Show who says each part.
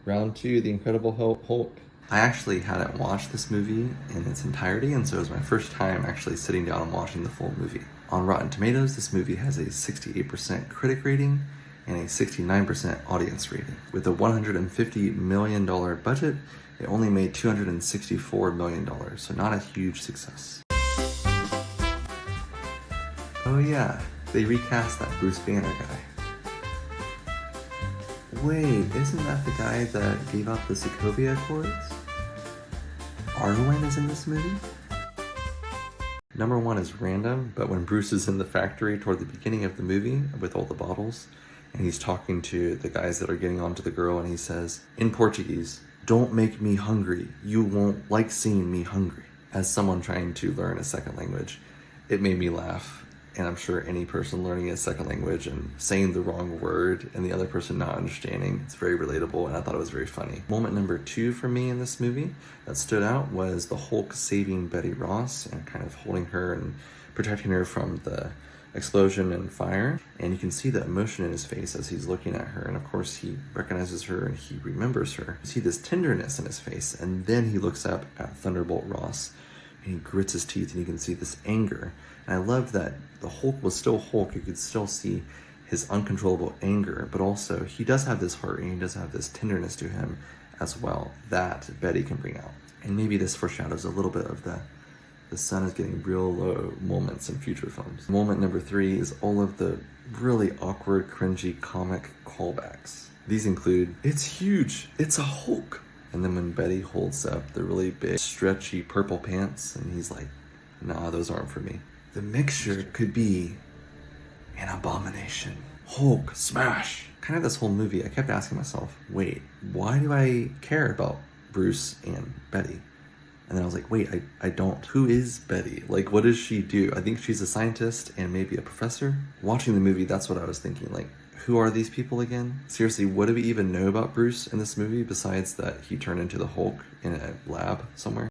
Speaker 1: Round 2, The Incredible Hulk. I actually hadn't watched this movie in its entirety, and so it was my first time actually sitting down and watching the full movie. On Rotten Tomatoes, this movie has a 68% critic rating and a 69% audience rating. With a $150 million budget, it only made $264 million, so not a huge success. Oh yeah, they recast that Bruce Banner guy. Wait, isn't that the guy that gave out the Sokovia Accords? Arwen is in this movie? Number 1 is random, but when Bruce is in the factory toward the beginning of the movie with all the bottles, and he's talking to the guys that are getting onto the girl, and he says, in Portuguese, "Don't make me hungry. You won't like seeing me hungry." As someone trying to learn a second language, it made me laugh. And I'm sure any person learning a second language and saying the wrong word and the other person not understanding, it's very relatable, and I thought it was very funny. Moment number 2 for me in this movie that stood out was the Hulk saving Betty Ross and kind of holding her and protecting her from the explosion and fire. And you can see the emotion in his face as he's looking at her, and of course he recognizes her and he remembers her. You see this tenderness in his face, and then he looks up at Thunderbolt Ross and he grits his teeth, and you can see this anger. And I loved that the Hulk was still Hulk. You could still see his uncontrollable anger, but also he does have this heart and he does have this tenderness to him as well that Betty can bring out. And maybe this foreshadows a little bit of the sun is getting real low moments in future films. Moment number 3 is all of the really awkward, cringy comic callbacks. These include, "It's huge, it's a Hulk." And then when Betty holds up the really big, stretchy purple pants, and he's like, "Nah, those aren't for me." The mixture could be an abomination. Hulk, smash! Kind of this whole movie, I kept asking myself, wait, why do I care about Bruce and Betty? And then I was like, wait, I don't. Who is Betty? Like, what does she do? I think she's a scientist and maybe a professor. Watching the movie, that's what I was thinking. Like, who are these people again? Seriously, what do we even know about Bruce in this movie besides that he turned into the Hulk in a lab somewhere?